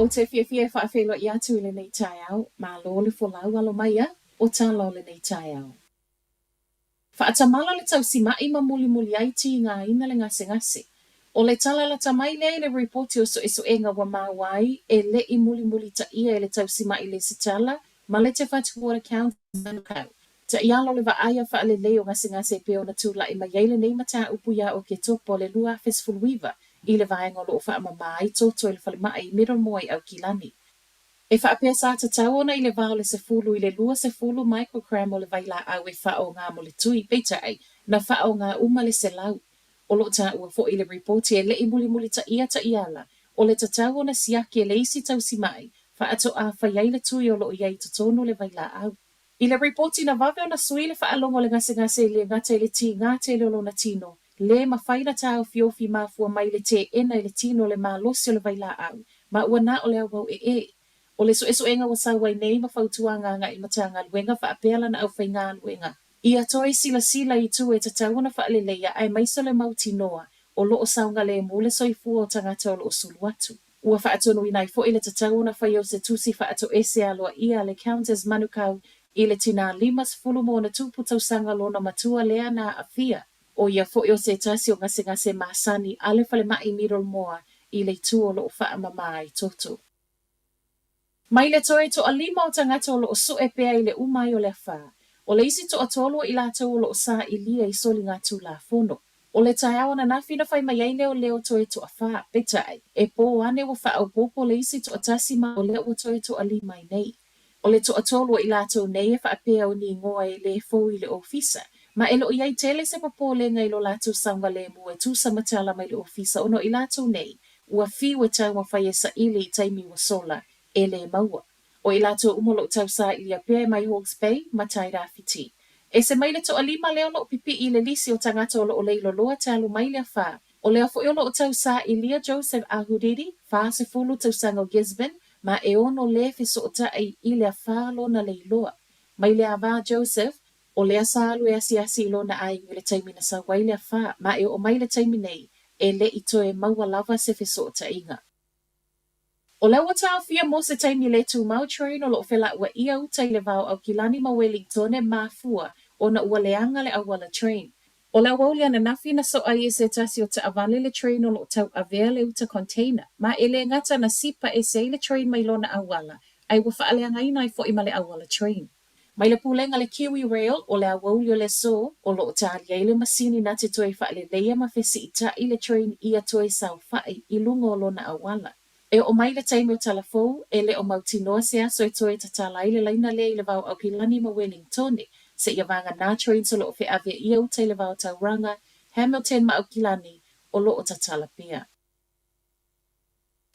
O te fia whaafelo I atu I le nei tai au, ma lo le folau alo mai a, o talo le nei tai au. Whaatamala le tau simai ma muli ai ti ngā ina le ngase. O le tala la tamai le reporti o so enga wa mawai e le I muli ta ia e le tau simai le sitala, ma le te Whatuora County manukau. Ta ialo le vaaya whaale leo ngase peo na tūla I mayaile nei mata upu ia o ke topo le lua fesfulwiva I le vaenga lo wha mamai toto I le whalimai miro moi au kilani. E whaapea sa ta tau ona I le vao le sefulu I le lua sefulu microgram o le vaila au e wha o ngā mo le tui peita ai na wha o ngā uma le selau. O lo ta ua fo I le reporti e le I muli ta iala o le tatau ona siaki e le isi tau si mai wha ato a whaiai le tui o lo iai to tono le vaila au. I le reporti na vave ona sui le wha alongo le ngase le ngate le ti ngate le lo na tino le mawhaina tau fiofi mafua mai le te ena I le tino le malosi o le vaila au ma ua na o le au e. O le so enga wa sawai nei ma fautuanga nga I matanga luenga wha apela na au whainga luenga. Ia toi sila I tu e tatau na wha aleleia ai maiso le mauti noa o loo saunga le mule soifua o tangata o loo sulu atu. Ua wha atonu inai fo I le tatau na wha se tusi wha ato ese aloa ia le Countess Manukau I le tina limas fulu mo na tupu tau sanga lona matua lea na afia. O ia fo o se tasi o ngase masani ale fale mai mirol moa I le tu o loo wha amamai toto. Mai le toe to alima o tangata o loo so e pea I le umai o le wha. O le isi to atolo I la tau o loo sa I lia I soli ngā tū la fono. O le tai awa na nawhina whai mai ai leo toe to a wha petai. E po ane wa wha au popo le isi to atasi ma o leo toe to alima I nei. O le to atolo I la tau nei e wha apea o ni ngoa I le fo I le ofisa. Ma e lo iai tele se papo le ngai lo la tau saunga le mu e tu samatala mai le ofisa ono I la tau nei. Ua fi wa tau ma whai e sa ili I taimi wa sola. E le maua. O I lato umolo tau sa I lia pia mai Hawke's Bay, matai rafiti. E se mai le to alima leo lo pipi I le lisi o tangata o lo o leilo loa talu mai lia wha. O leo fo o lo tau sa I lia Joseph Ahudidi, wha se fulu tau sango Gisborne, ma e ono le fiso o ta I lia wha lo na leiloa. Mai lia va Joseph, o lea sa alu e asi lo na ai le taimi na sa wai lia wha, ma e o mai le taimi nei, e le ito e maua lava se fiso o ta inga. O lewa tau fia mo se taimi le tu mau train o lo fela ua ia utai le vau au kilani ma Wellington e mafua o na ua leanga le awala train. O lewa ulia na nafi na so ai e se tasi o ta avale le train o lo tau avea le uta container. Ma ele ngata na sipa e se le train mai lo na awala. Ai wa faaleanga ina I fo ima le awala train. Mai le pulenga le Kiwi Rail o le awa ulio le so o lo ta alia ile masini na te toi faale leia ma fesi ita I le train ia toi sau fai I lungo o lo na awala. E o mai le taimi o talafou, e le o mautinoa se aso e toe ta tala I le laina le I le vau au kilani ma Wellington, se ia vanga nā train so lo o fe avea ia uta I le vau Tauranga, Hamilton ma au kilani, o lo o ta tala pia.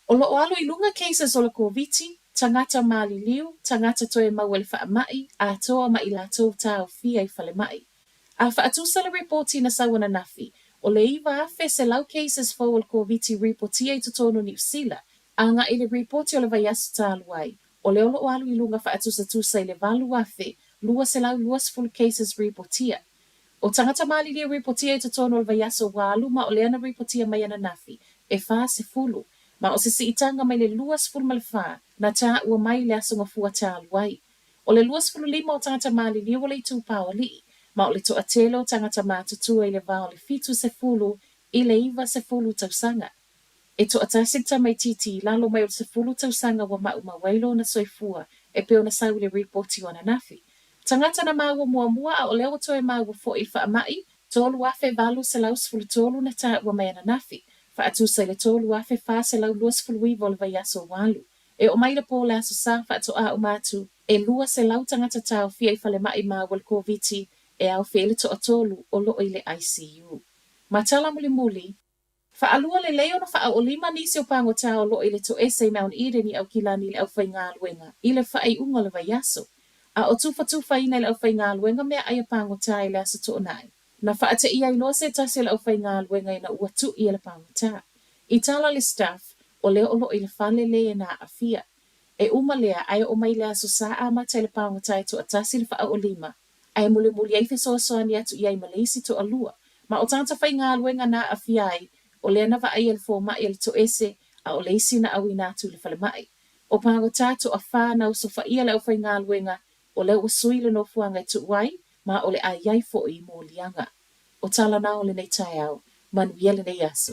O lo o alo I lunga cases o le koviti, tangata maali liu, tangata toe mawele wha mai, a toa ma I la tau tau fia I fale mai. A wha atusa le reporti na sawana nafi, o le iwa afe se lau cases fo o le koviti reportia I totono New Zealand, anga I le reporti o le vaiasu tāluai. O le olo o alu I lunga wha atusa tusa I le valu afe, lua se lau luas full cases reportia. O tangata maali lia reportia I totono o le vaiasu walu ma o le ana reportia mai ana nafi, e wha se fulu. Ma o se si itanga mai le luas full ma le wha, na tā ua mai le asunga fua tāluai. O le luas full lima o tangata maali lia o le itu pao li, ma o le to atelo tangata mātutua I le vao le fitu se fulu, I le iwa se fulu tausanga. E to atasita mai titi lalo mai o se fulu tausanga wa mau wailo na soifua e peo na sau le reporti o na nafi. Tangata na maua mua a o leo to e maua fo I wha amai, tolu afe valu se lau sfulu tolu na ta ua mai na nafi. Wha atu se le tolu afe fa se lau lua sfulu i vol vai aso walu. E o mai le po le aso sa wha ato a o matu, e lua se lau tangata tau fia I fale mai maa wal koviti e au fele to atolu o lo I le ICU. Matala muli, fa alua le leo na fa o lima nisi o pango tau lo I le to ese Mount Eden I au kilani le au whai ngā luenga, I le wha I unga le vaiaso. A o tufa ina le au whai ngā luenga mea ai a pango tai le aso to nai. Na wha ate I ai loa se tase le au whai ngā luenga I na ua tu I le pango ta. I tala le staff, o leo lo I le whale le na afia. E uma lea ai o mai le aso sa ama tai le pango tai to atasi le wha o lima. Ai muli ai fe soa ni atu I ai malesi to alua. Ma o tanta whai ngā luenga na afia ai, o le na va ai el fo mai el to ese a o leisi na awi natu le fale mai. O pāgo tātou a whānau so whaia leo whai ngā luenga o leo o suile no fuanga tu wai, ma ole a iai fo i mō lianga. O tala na ole nei tai au, manuiele nei aso.